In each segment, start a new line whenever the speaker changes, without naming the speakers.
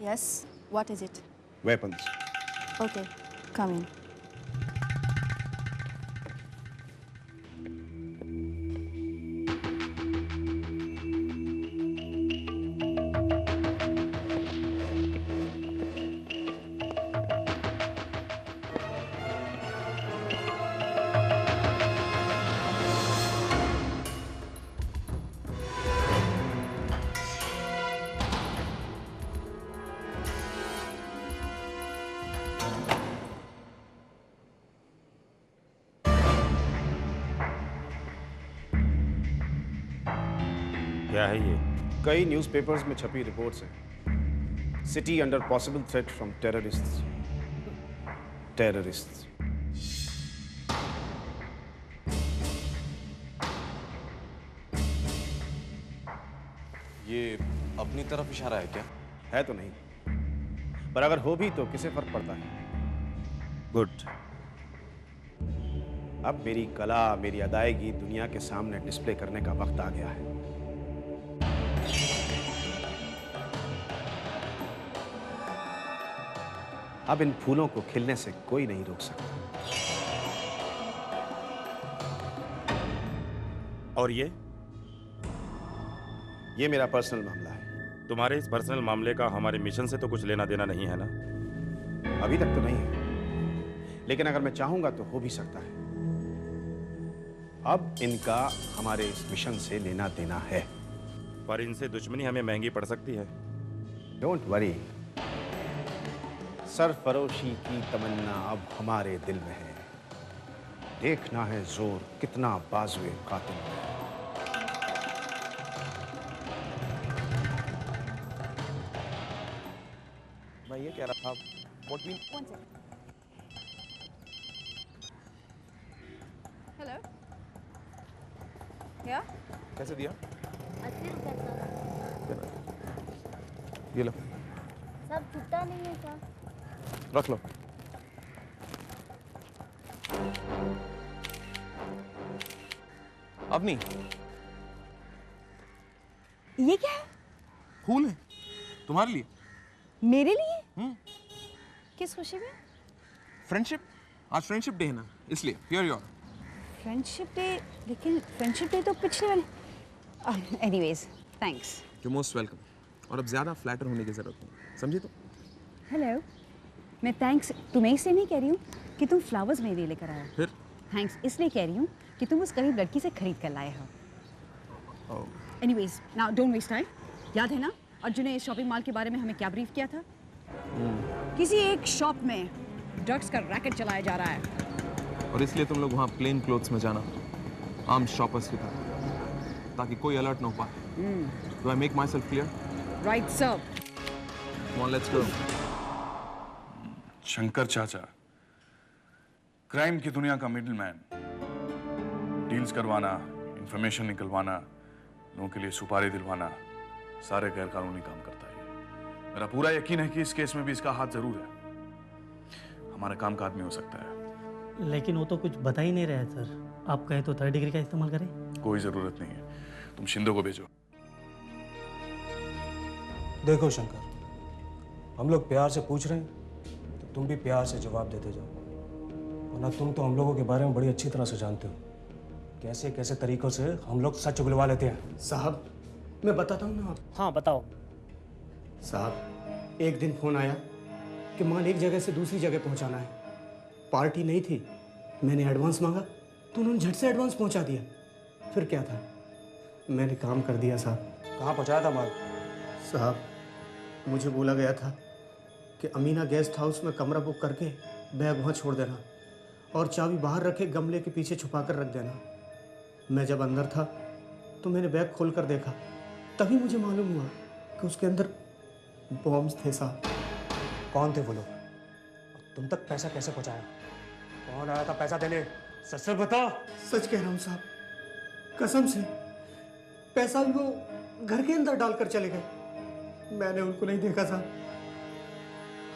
Yes, what is it?
Weapons.
Okay, come in.
क्या है ये?
कई न्यूज़पेपर्स में छपी रिपोर्ट्स हैं। City under possible threat from terrorists. Terrorists.
ये अपनी तरफ इशारा है क्या?
है तो नहीं, पर अगर हो भी तो किसे फर्क पड़ता है?
गुड।
अब मेरी कला, मेरी अदायगी दुनिया के सामने डिस्प्ले करने का वक्त आ गया है। अब इन फूलों को खिलने से कोई नहीं रोक सकता।
और ये
मेरा पर्सनल मामला है।
तुम्हारे इस पर्सनल मामले का हमारे मिशन से तो कुछ लेना देना नहीं है ना?
अभी तक तो नहीं है, लेकिन अगर मैं चाहूंगा तो हो भी सकता है। अब इनका हमारे इस मिशन से लेना देना है।
पर इनसे दुश्मनी हमें महंगी पड़ सकती है।
डोंट वरी, सरफरोशी की तमन्ना अब हमारे दिल में है। देखना है जोर कितना बाजुए कातिल है।
मैं ये कह रहा था, what we...
One second. Hello? Yeah?
कैसे दिया?
80 रुपए सर।
ये लो,
सब छुट्टा नहीं है सर।
रख लो। अब नहीं,
ये क्या है?
फूल है तुम्हारे लिए।
मेरे लिए? किस खुशी में?
फ्रेंडशिप, आज फ्रेंडशिप डे है ना, इसलिए here you are.
Friendship day? लेकिन फ्रेंडशिप डे तो पिछले वाले। Anyways, thanks.
You most welcome. और अब ज्यादा फ्लैटर होने की जरूरत नहीं, समझे तो?
हेलो, मैं थैंक्स तुम्हें इसलिए नहीं कह रही हूँ कि तुम फ्लावर्स मेरे लिए लेकर आए हो।
फिर
थैंक्स इसलिए कह रही हूँ कि तुम उस गरीब लड़की से खरीद कर लाए हो। Anyways, now don't waste time. याद है ना अर्जुन ने इस शॉपिंग मॉल के बारे में हमें क्या ब्रीफ किया था? किसी एक शॉप में ड्रग्स का रैकेट चलाया जा रहा है।
और इसलिए तुम लोग वहाँ प्लेन क्लोथ्स में जाना, आम शॉपर्स की तरह, ताकि कोई अलर्ट ना हो पाए। Do I make my self clear?
Right sir.
Come on, let's go.
Shankar चाचा, क्राइम की दुनिया का मिडलमैन, डील्स करवाना, इंफॉर्मेशन निकलवाना, लोगों के लिए सुपारी दिलवाना, सारे गैर कानूनी काम करता है। मेरा पूरा यकीन है कि इस केस में भी इसका हाथ जरूर है। हमारा काम का आदमी हो सकता है।
लेकिन वो तो कुछ बता ही नहीं रहा है सर। आप कहें तो 3rd डिग्री का इस्तेमाल करें?
कोई जरूरत नहीं है, तुम शिंदे को भेजो।
देखो शंकर, हम लोग प्यार से पूछ रहे हैं तो तुम भी प्यार से जवाब देते जाओ, वरना तुम तो हम लोगों के बारे में बड़ी अच्छी तरह से जानते हो। कैसे कैसे तरीकों से हम लोग सच उगलवा लेते हैं।
साहब, मैं बताता हूँ ना आप।
हाँ बताओ।
साहब, एक दिन फोन आया कि माल एक जगह से दूसरी जगह पहुंचाना है। पार्टी नहीं थी, मैंने एडवांस मांगा तो उन्होंने झट से एडवांस पहुंचा दिया। फिर क्या था, मैंने काम कर दिया साहब।
कहाँ पहुँचाया था माल?
साहब, मुझे बोला गया था कि अमीना गेस्ट हाउस में कमरा बुक करके बैग वहाँ छोड़ देना और चाबी बाहर रखे गमले के पीछे छुपा कर रख देना। मैं जब अंदर था तो मैंने बैग खोल कर देखा, तभी मुझे मालूम हुआ कि उसके अंदर बॉम्ब्स थे साहब।
कौन थे वो लोग? तुम तक पैसा कैसे पहुँचाया? कौन आया था पैसा देने? सच सच बताओ।
सच कह रहा हूँ साहब, कसम से। पैसा भी वो घर के अंदर डालकर चले गए, मैंने उनको नहीं देखा साहब।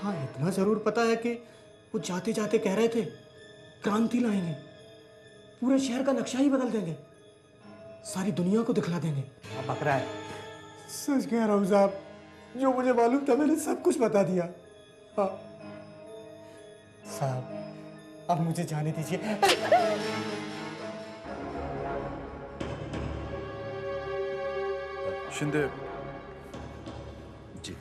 हाँ, इतना जरूर पता है कि वो जाते जाते कह रहे थे क्रांति लाएंगे, पूरे शहर का नक्शा ही बदल देंगे, सारी दुनिया को दिखला देंगे।
अब बक रहा है।
सच कह रहा हूँ साहब, जो मुझे मालूम था मैंने सब कुछ बता दिया। हाँ साहब, अब मुझे जाने दीजिए।
शिंदे
जी।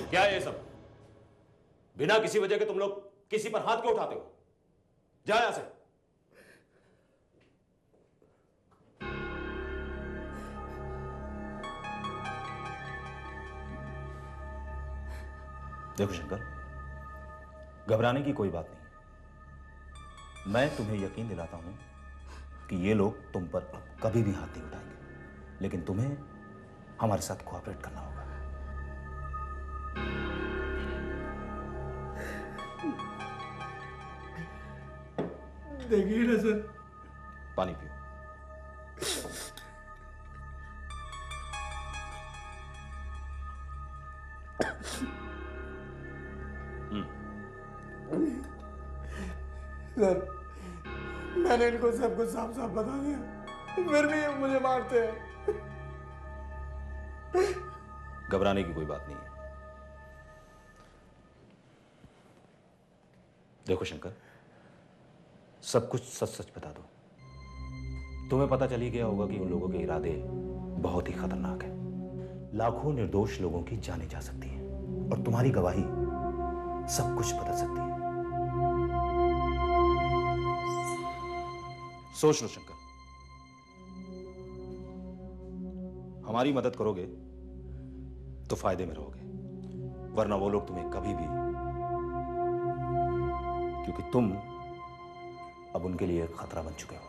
क्या है ये सब? बिना किसी वजह के तुम लोग किसी पर हाथ क्यों उठाते हो? जाओ यहां से। देखो शंकर, घबराने की कोई बात नहीं। मैं तुम्हें यकीन दिलाता हूं कि ये लोग तुम पर अब कभी भी हाथ नहीं उठाएंगे, लेकिन तुम्हें हमारे साथ कोऑपरेट करना होगा।
देखिए ना सर,
पानी पियो।
सर मैंने इनको सब कुछ साफ साफ बता दिया, फिर भी ये मुझे मारते हैं।
घबराने की कोई बात नहीं है। देखो शंकर, सब कुछ सच सच बता दो। तुम्हें पता चल ही गया होगा कि उन लोगों के इरादे बहुत ही खतरनाक है। लाखों निर्दोष लोगों की जानें जा सकती हैं और तुम्हारी गवाही सब कुछ बदल सकती है। सोच लो शंकर, हमारी मदद करोगे तो फायदे में रहोगे, वरना वो लोग तुम्हें कभी भी, क्योंकि तुम अब उनके लिए खतरा बन चुके हो।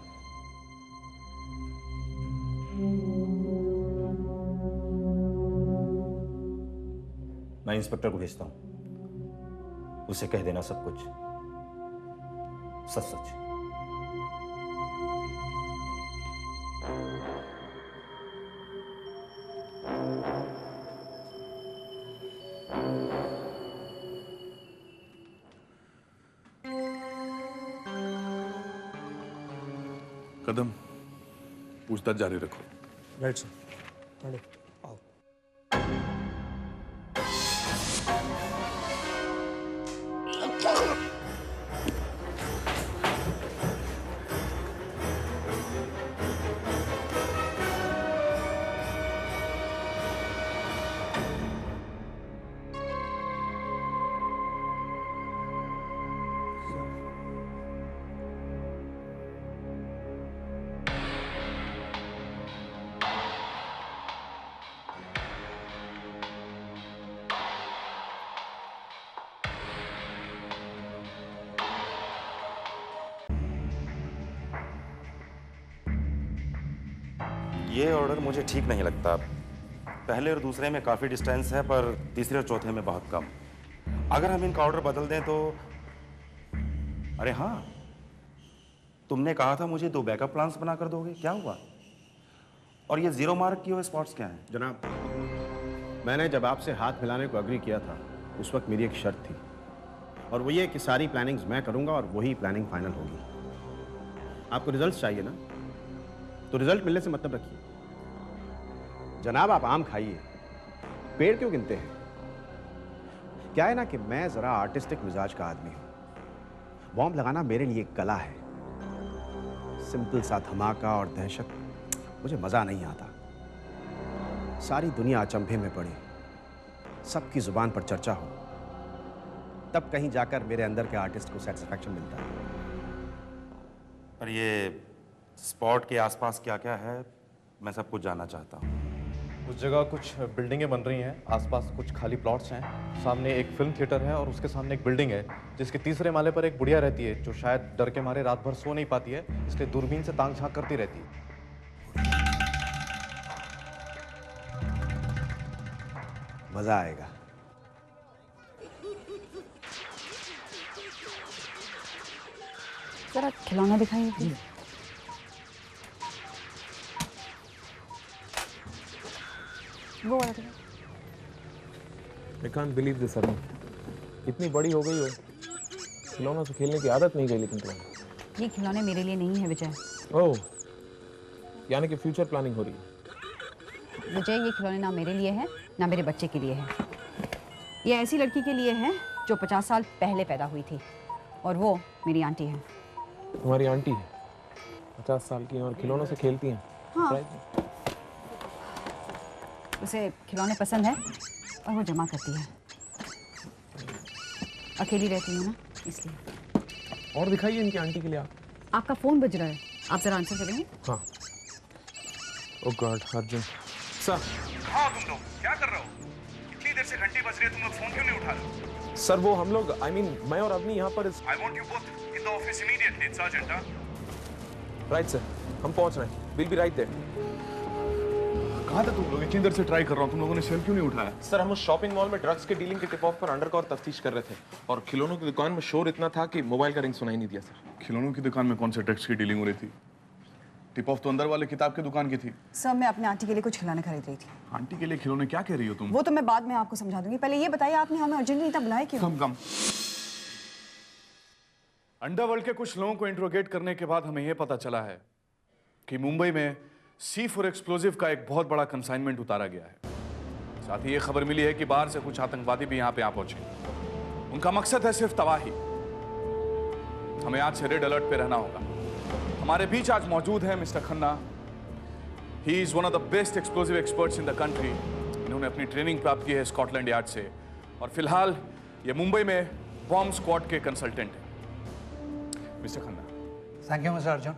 मैं इंस्पेक्टर को भेजता हूं, उसे कह देना सब कुछ सच सच।
कदम, पूछताछ जारी रखो।
Right sir. मैडम आओ।
ये ऑर्डर मुझे ठीक नहीं लगता। पहले और दूसरे में काफ़ी डिस्टेंस है, पर तीसरे और चौथे में बहुत कम। अगर हम इनका ऑर्डर बदल दें तो... अरे हाँ, तुमने कहा था मुझे 2 बैकअप प्लान्स बना कर दोगे, क्या हुआ? और ये 0 मार्क की हुए स्पॉट्स क्या हैं?
जनाब, मैंने जब आपसे हाथ मिलाने को एग्री किया था, उस वक्त मेरी एक शर्त थी, और वो ये कि सारी प्लानिंग्स मैं करूंगा और वही प्लानिंग फाइनल होगी। आपको रिजल्ट्स चाहिए ना, तो रिजल्ट मिलने से मतलब रखिए। जनाब, आप आम खाइए, पेड़ क्यों गिनते हैं? क्या है ना कि मैं जरा आर्टिस्टिक मिजाज का आदमी हूं। बॉम्ब लगाना मेरे लिए एक कला है। सिंपल सा धमाका और दहशत मुझे मजा नहीं आता। सारी दुनिया अचंभे में पड़ी, सबकी जुबान पर चर्चा हो, तब कहीं जाकर मेरे अंदर के आर्टिस्ट को सेटिस्फैक्शन मिलता है।
पर ये स्पॉट के आसपास क्या क्या है, मैं सब कुछ जानना चाहता हूँ।
उस जगह कुछ बिल्डिंगें बन रही हैं, आसपास कुछ खाली प्लॉट्स हैं, सामने एक फिल्म थिएटर है और उसके सामने एक बिल्डिंग है जिसके तीसरे माले पर एक बुढ़िया रहती है जो शायद डर के मारे रात भर सो नहीं पाती है, इसलिए दूरबीन से ताक झांक करती रहती है।
मजा आएगा।
जरा खिलौना दिखाइए। वो वाला दिखाइए।
I can't believe this, Arun. इतनी बड़ी हो गई हो, खिलौनों से खेलने की आदत नहीं गई लेकिन तुम्हें।
ये खिलौने मेरे लिए नहीं है विजय।
ओह,
यानी कि फ्यूचर प्लानिंग हो रही है।
विजय, ये खिलौने ना मेरे लिए है ना मेरे बच्चे के लिए है। ये ऐसी लड़की के लिए है जो 50 साल पहले पैदा हुई थी, और वो मेरी आंटी है।
तुम्हारी आंटी है 50 साल की और खिलौनों से खेलती हैं?
हाँ।
Right?
उसे खिलौने पसंद है और वो जमा करती है। अकेली रहती हूँ ना, इसलिए।
और दिखाइए इनकी आंटी के लिए आप।
आपका फ़ोन बज रहा है, आप ज़रा आंसर करेंगे?
हाँ। ओह गॉड, अर्जुन सर।
हाँ, तुम लोग क्या कर रहे हो? इतनी देर से घंटी बज रही है, तुम लोग फोन क्यों नहीं उठा रहे?
सर वो हम लोग मैं और अवनी यहाँ पर।
I want you both in the office immediately, Sergeant.
Right sir, हम पहुँच रहे हैं। Will be right there.
कहाँ थे तुम लोग? इतनी देर से ट्राई कर रहा हूँ, तुम लोगों ने सेल क्यों नहीं उठाया?
सर हम उस शॉपिंग मॉल में ड्रग्स के डीलिंग के टिप ऑफ पर अंडरकवर तफ्तीश कर रहे थे और खिलौनों की दुकान में शोर इतना था कि मोबाइल का रिंग सुनाई नहीं दिया सर।
खिलौनों की दुकान में कौन से ड्रग्स की डीलिंग हो रही थी? टिप ऑफ तो अंदर वाले किताब की दुकान की थी।
सर, मैं अपने आंटी के लिए कुछ खिलौने खरीद रही थी।
आंटी के लिए खिलौने? क्या कह रही हो तुम?
वो तो मैं बाद में आपको समझा दूंगी, पहले ये बताइए आपने हमें अर्जेंटली इतना बुलाया क्यों?
कम अंडरवर्ल्ड के कुछ लोगों को इंट्रोगेट करने के बाद हमें यह पता चला है कि मुंबई में C4 एक्सप्लोजिव का एक बहुत बड़ा कंसाइनमेंट उतारा गया है। साथ ही ये खबर मिली है कि बाहर से कुछ आतंकवादी भी यहाँ पे आ पहुंचे। उनका मकसद है सिर्फ तबाही। हमें आज से रेड अलर्ट पे रहना होगा। हमारे बीच आज मौजूद है mister Khanna. He is one of the best explosive experts in the country. इन्होंने अपनी ट्रेनिंग प्राप्त की है स्कॉटलैंड यार्ड से और फिलहाल ये मुंबई में बॉम्ब स्क्वाड के कंसल्टेंट हैं। Mister Khanna.
Thank you mister Arjun.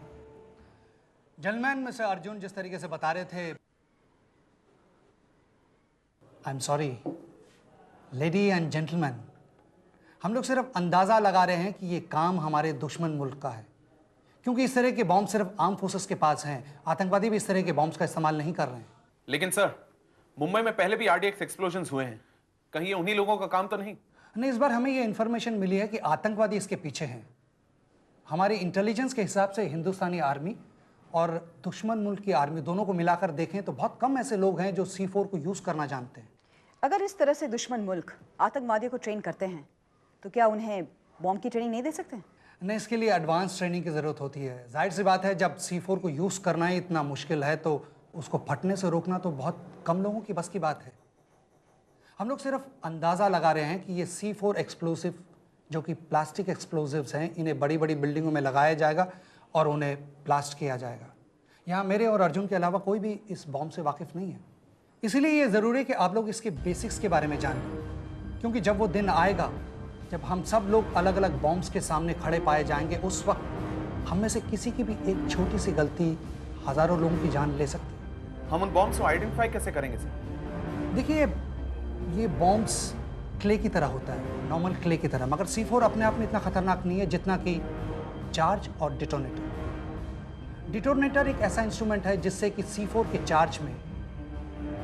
Gentleman, mister Arjun जिस तरीके से बता रहे थे, I am sorry lady and gentleman, हम लोग सिर्फ अंदाज़ा लगा रहे हैं कि ये काम हमारे दुश्मन मुल्क का है, क्योंकि इस तरह के बॉम्ब सिर्फ आर्म फोर्सेस के पास हैं। आतंकवादी भी इस तरह के बॉम्ब्स का इस्तेमाल नहीं कर रहे हैं।
लेकिन सर, मुंबई में पहले भी RDX एक्सप्लोजन्स हुए हैं, कहीं ये उन्हीं लोगों का काम तो नहीं?
नहीं, इस बार हमें ये इन्फॉर्मेशन मिली है कि आतंकवादी इसके पीछे हैं। हमारी इंटेलिजेंस के हिसाब से हिंदुस्तानी आर्मी और दुश्मन मुल्क की आर्मी दोनों को मिलाकर देखें तो बहुत कम ऐसे लोग हैं जो C4 को यूज़ करना जानते हैं।
अगर इस तरह से दुश्मन मुल्क आतंकवादियों को ट्रेन करते हैं तो क्या उन्हें बॉम्ब की ट्रेनिंग नहीं दे सकते?
नहीं, इसके लिए एडवांस ट्रेनिंग की ज़रूरत होती है। जाहिर सी बात है, जब C4 को यूज़ करना ही इतना मुश्किल है तो उसको फटने से रोकना तो बहुत कम लोगों की बस की बात है। हम लोग सिर्फ अंदाज़ा लगा रहे हैं कि ये C4 एक्सप्लोसिव जो कि प्लास्टिक एक्सप्लोजिव्स हैं, इन्हें बड़ी बड़ी बिल्डिंगों में लगाया जाएगा और उन्हें ब्लास्ट किया जाएगा। यहाँ मेरे और अर्जुन के अलावा कोई भी इस बॉम्ब से वाकिफ़ नहीं है। इसीलिए ये ज़रूरी है कि आप लोग इसके बेसिक्स के बारे में जानें, क्योंकि जब वो दिन आएगा जब हम सब लोग अलग अलग बॉम्ब्स के सामने खड़े पाए जाएंगे, उस वक्त हम में से किसी की भी एक छोटी सी गलती हज़ारों लोगों की जान ले सकती है।
हम उन बॉम्ब्स को आइडेंटिफाई कैसे करेंगे सर?
देखिए, ये बॉम्ब्स क्ले की तरह होता है, नॉर्मल क्ले की तरह, मगर C4 अपने आप में इतना ख़तरनाक नहीं है जितना कि चार्ज और डिटोनेटर। डिटोनेटर एक ऐसा इंस्ट्रूमेंट है जिससे कि C4 के चार्ज में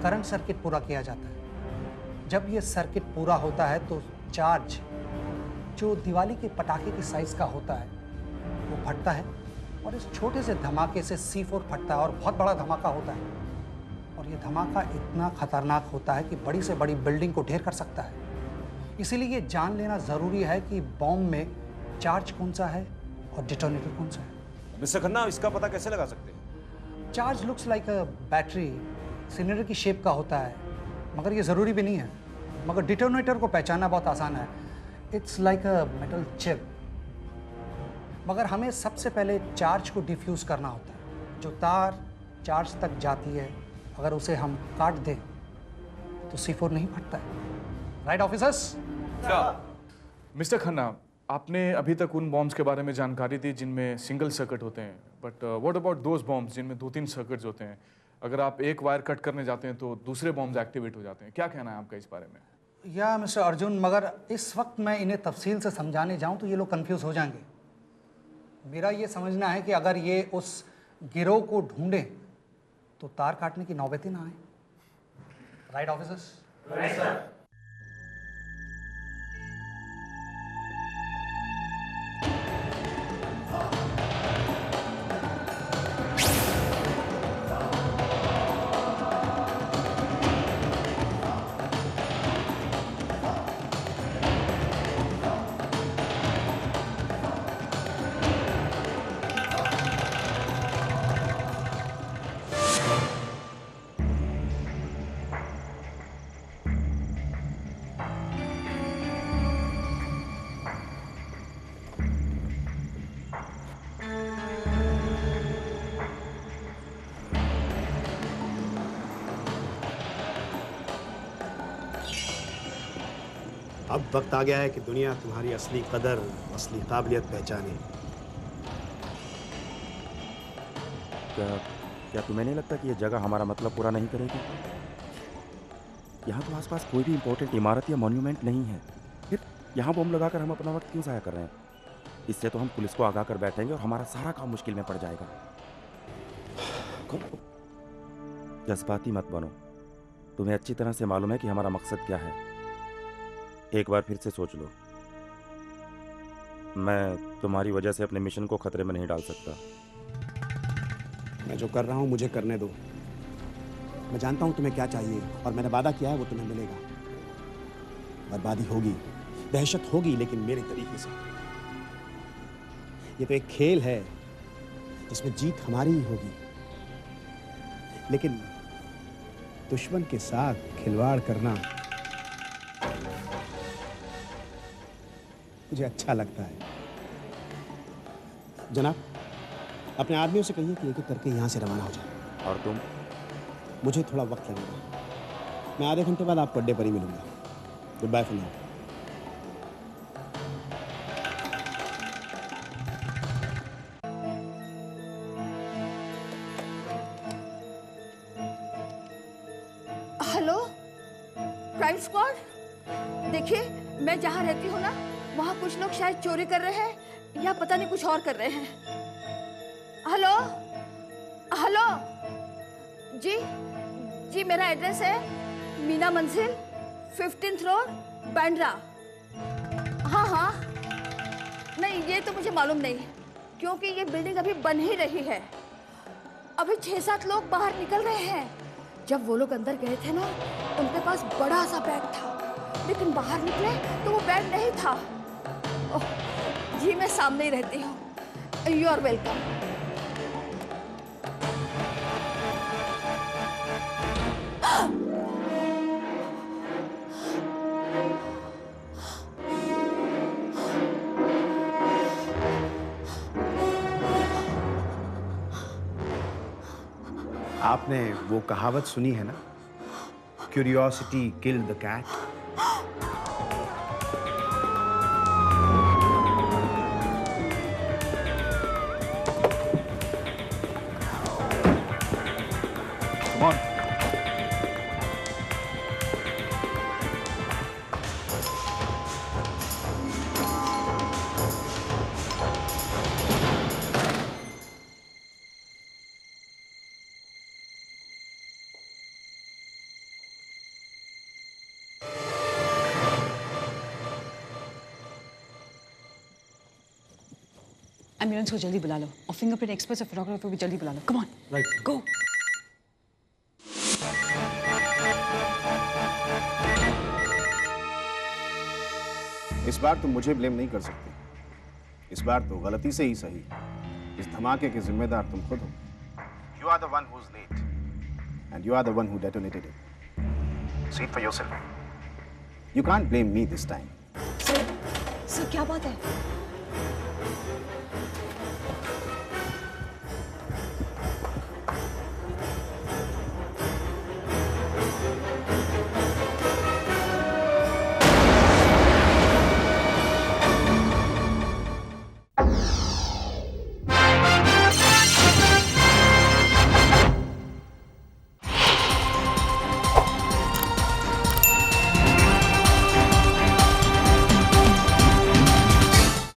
करंट सर्किट पूरा किया जाता है। जब ये सर्किट पूरा होता है तो चार्ज जो दिवाली के पटाखे की साइज़ का होता है वो फटता है और इस छोटे से धमाके से C4 फटता है और बहुत बड़ा धमाका होता है। और ये धमाका इतना ख़तरनाक होता है कि बड़ी से बड़ी बिल्डिंग को ढेर कर सकता है। इसीलिए ये जान लेना ज़रूरी है कि बॉम्ब में चार्ज कौन सा है और डिटोनेटर कौन सा है।
मिस्टर खन्ना, इसका पता कैसे लगा सकते हैं?
Charge looks like a battery, cylinder की शेप का होता है, मगर ये ज़रूरी भी नहीं है। मगर डिटोनेटर को पहचानना बहुत आसान है, it's like a metal chip. मगर हमें सबसे पहले चार्ज को डिफ्यूज़ करना होता है। जो तार चार्ज तक जाती है, अगर उसे हम काट दें तो C4 नहीं फटता है। Right officers?
मिस्टर खन्ना, आपने अभी तक उन बॉम्ब्स के बारे में जानकारी दी जिनमें सिंगल सर्किट होते हैं, but what about those bombs जिनमें 2-3 सर्किट्स होते हैं? अगर आप एक वायर कट करने जाते हैं तो दूसरे बॉम्ब्स एक्टिवेट हो जाते हैं। क्या कहना है आपका इस बारे में?
या मिस्टर अर्जुन, मगर इस वक्त मैं इन्हें तफसील से समझाने जाऊं तो ये लोग कंफ्यूज हो जाएंगे। मेरा ये समझना है कि अगर ये उस गिरोह को ढूंढें तो तार काटने की नौबत ही ना आए। Right officers?
Right sir.
अब वक्त आ गया है कि दुनिया तुम्हारी असली कदर, असली काबिलियत पहचाने।
क्या तुम्हें नहीं लगता कि यह जगह हमारा मतलब पूरा नहीं करेगी? यहाँ तो आसपास कोई भी इंपॉर्टेंट इमारत या मॉन्यूमेंट नहीं है, फिर यहाँ बम लगाकर हम अपना वक्त क्यों ज़ाया कर रहे हैं? इससे तो हम पुलिस को आगाह कर बैठेंगे और हमारा सारा काम मुश्किल में पड़ जाएगा। जज्बाती मत बनो, तुम्हें अच्छी तरह से मालूम है कि हमारा मकसद क्या है। एक बार फिर से सोच लो। मैं तुम्हारी वजह से अपने मिशन को खतरे में नहीं डाल सकता।
मैं जो कर रहा हूँ मुझे करने दो। मैं जानता हूँ तुम्हें क्या चाहिए और मैंने वादा किया है वो तुम्हें मिलेगा। बर्बादी होगी, दहशत होगी, लेकिन मेरे तरीके से। ये तो एक खेल है जिसमें जीत हमारी ही होगी, लेकिन दुश्मन के साथ खिलवाड़ करना मुझे अच्छा लगता है। जनाब, अपने आदमियों से कहिए कि एक एक करके यहाँ से रवाना हो जाए।
और तुम?
मुझे थोड़ा वक्त लगेगा। मैं आधे घंटे बाद आपको अड्डे पर ही मिलूंगा। Good bye for now.
Hello, crime squad. देखिए, मैं जहाँ रहती हूँ ना, वहाँ कुछ लोग शायद चोरी कर रहे हैं या पता नहीं कुछ और कर रहे हैं। हेलो हेलो जी जी, मेरा एड्रेस है मीना मंजिल, 15th रोड, बांद्रा। हाँ हाँ, नहीं ये तो मुझे मालूम नहीं, क्योंकि ये बिल्डिंग अभी बन ही रही है। अभी 6-7 लोग बाहर निकल रहे हैं। जब वो लोग अंदर गए थे ना, उनके पास बड़ा सा बैग था, लेकिन बाहर निकले तो वो बैग नहीं था। ओह जी, मैं सामने ही रहती हूँ। You are welcome.
आपने वो कहावत सुनी है ना, curiosity killed the cat. Come on.
Ambulance को जल्दी बुला लो और फिंगरप्रिंट एक्सपर्ट और फोटोग्राफर भी जल्दी बुला लो। कम ऑन,
राइट,
गो।
इस बार तुम मुझे ब्लेम नहीं कर सकते। इस बार तो गलती से ही सही, इस धमाके के जिम्मेदार तुम खुद हो। You are the one who's late, and you are the one who detonated it. See it for yourself. You can't blame me this time.
Sir क्या बात है?